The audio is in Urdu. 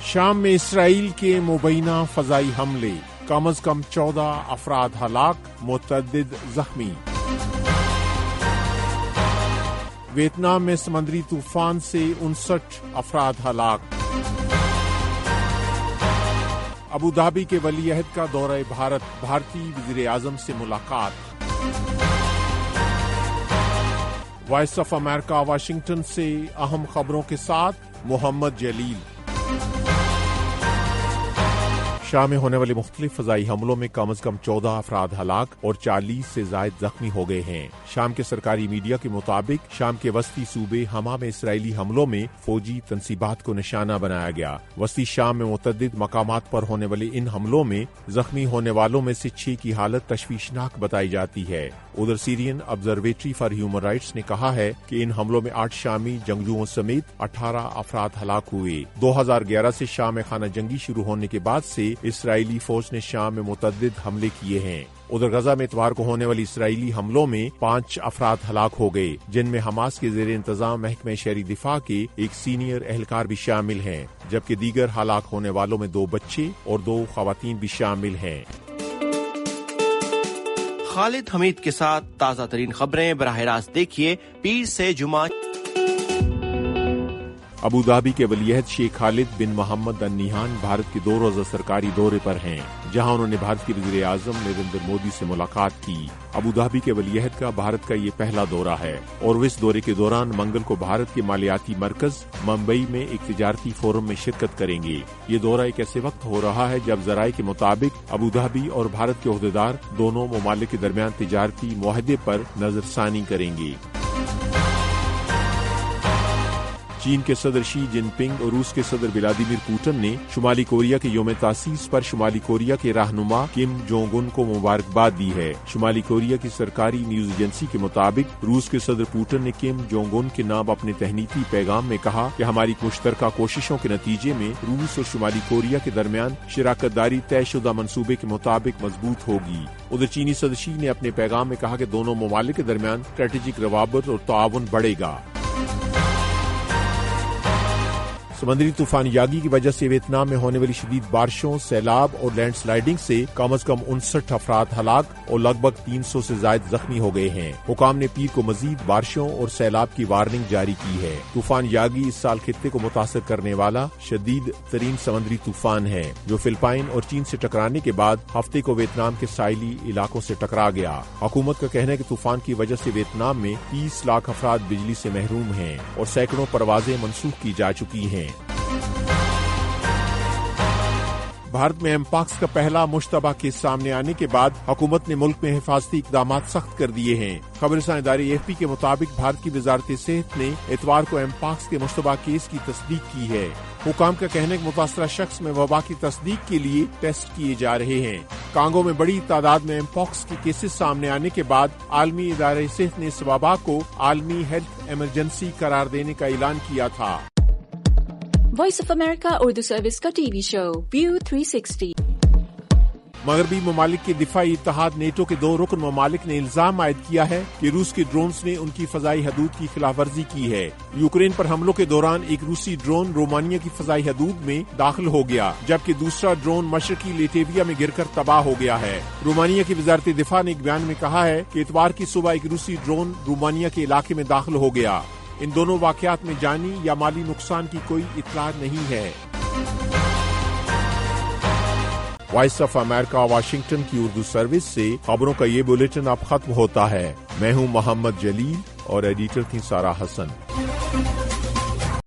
شام میں اسرائیل کے مبینہ فضائی حملے، کم از کم 14 افراد ہلاک، متعدد زخمی۔ ویتنام میں سمندری طوفان سے 59 افراد ہلاک۔ ابوظہبی کے ولی عہد کا دورہ بھارت، بھارتی وزیر اعظم سے ملاقات۔ وائس آف امریکہ واشنگٹن سے اہم خبروں کے ساتھ محمد جلیل۔ شام میں ہونے والے مختلف فضائی حملوں میں کم از کم 14 افراد ہلاک اور 40 سے زائد زخمی ہو گئے ہیں۔ شام کے سرکاری میڈیا کے مطابق شام کے وسطی صوبے حما میں اسرائیلی حملوں میں فوجی تنصیبات کو نشانہ بنایا گیا۔ وسطی شام میں متعدد مقامات پر ہونے والے ان حملوں میں زخمی ہونے والوں میں سے 6 کی حالت تشویشناک بتائی جاتی ہے۔ ادھر سیرین آبزرویٹری فار ہیومن رائٹس نے کہا ہے کہ ان حملوں میں 8 شامی جنگجوؤں سمیت 18 افراد ہلاک ہوئے۔ 2011 سے شام میں خانہ جنگی شروع ہونے کے بعد سے اسرائیلی فوج نے شام میں متعدد حملے کیے ہیں۔ ادھر غزہ میں اتوار کو ہونے والی اسرائیلی حملوں میں 5 افراد ہلاک ہو گئے، جن میں حماس کے زیر انتظام محکمہ شہری دفاع کے ایک سینئر اہلکار بھی شامل ہیں، جبکہ دیگر ہلاک ہونے والوں میں 2 بچے اور 2 خواتین بھی شامل ہیں۔ خالد حمید کے ساتھ تازہ ترین خبریں براہ راست دیکھیے پیر سے جمعہ۔ ابوظہبی کے ولی عہد شیخ خالد بن محمد النہیان بھارت کے 2 روزہ سرکاری دورے پر ہیں، جہاں انہوں نے بھارت کے وزیر اعظم نریندر مودی سے ملاقات کی۔ ابوظہبی کے ولی عہد کا بھارت کا یہ پہلا دورہ ہے اور وہ اس دورے کے دوران منگل کو بھارت کے مالیاتی مرکز ممبئی میں ایک تجارتی فورم میں شرکت کریں گے۔ یہ دورہ ایک ایسے وقت ہو رہا ہے جب ذرائع کے مطابق ابوظہبی اور بھارت کے عہدیدار دونوں ممالک کے درمیان تجارتی معاہدے پر نظر ثانی کریں گے۔ چین کے صدر شی جن پنگ اور روس کے صدر ولادیمیر پوٹن نے شمالی کوریا کے یوم تاسیس پر شمالی کوریا کے رہنما کم جونگ ان کو مبارکباد دی ہے۔ شمالی کوریا کی سرکاری نیوز ایجنسی کے مطابق روس کے صدر پوٹن نے کم جونگ ان کے نام اپنے تہنیتی پیغام میں کہا کہ ہماری مشترکہ کوششوں کے نتیجے میں روس اور شمالی کوریا کے درمیان شراکت داری طے شدہ منصوبے کے مطابق مضبوط ہوگی۔ ادھر چینی صدر شی نے اپنے پیغام میں کہا کہ دونوں ممالک کے درمیان اسٹریٹجک روابط اور تعاون بڑھے گا۔ سمندری طوفان یاگی کی وجہ سے ویتنام میں ہونے والی شدید بارشوں، سیلاب اور لینڈ سلائیڈنگ سے کم از کم 59 افراد ہلاک اور لگ بھگ 300 سے زائد زخمی ہو گئے ہیں۔ حکام نے پیر کو مزید بارشوں اور سیلاب کی وارننگ جاری کی ہے۔ طوفان یاگی اس سال خطے کو متاثر کرنے والا شدید ترین سمندری طوفان ہے، جو فلپائن اور چین سے ٹکرانے کے بعد ہفتے کو ویتنام کے ساحلی علاقوں سے ٹکرا گیا۔ حکومت کا کہنا ہے کہ طوفان کی وجہ سے ویتنام میں 30 لاکھ افراد بجلی سے محروم ہیں اور سینکڑوں پروازیں منسوخ کی جا چکی ہیں۔ بھارت میں ایم پاکس کا پہلا مشتبہ کیس سامنے آنے کے بعد حکومت نے ملک میں حفاظتی اقدامات سخت کر دیے ہیں۔ خبررساں ادارے AFP کے مطابق بھارت کی وزارت صحت نے اتوار کو ایم پاکس کے مشتبہ کیس کی تصدیق کی ہے۔ حکام کا کہنا ہے کہ متاثرہ شخص میں وبا کی تصدیق کے لیے ٹیسٹ کیے جا رہے ہیں۔ کانگو میں بڑی تعداد میں ایم پاکس کے کیسز سامنے آنے کے بعد عالمی ادارے صحت نے اس وبا کو عالمی ہیلتھ ایمرجنسی قرار دینے کا اعلان کیا تھا۔ Voice of America Urdu service کا ٹی وی شو ویو 360۔ مغربی ممالک کے دفاعی اتحاد نیٹو کے 2 رکن ممالک نے الزام عائد کیا ہے کہ روس کے ڈرونز نے ان کی فضائی حدود کی خلاف ورزی کی ہے۔ یوکرین پر حملوں کے دوران ایک روسی ڈرون رومانیہ کی فضائی حدود میں داخل ہو گیا، جبکہ دوسرا ڈرون مشرقی لیٹویا میں گر کر تباہ ہو گیا ہے۔ رومانیہ کی وزارت دفاع نے ایک بیان میں کہا ہے کہ اتوار کی صبح ایک روسی ڈرون رومانیہ کے علاقے میں داخل ہو گیا۔ ان دونوں واقعات میں جانی یا مالی نقصان کی کوئی اطلاع نہیں ہے۔ وائس آف امریکہ واشنگٹن کی اردو سروس سے خبروں کا یہ بلیٹن اب ختم ہوتا ہے۔ میں ہوں محمد جلیل اور ایڈیٹر تھی سارہ حسن۔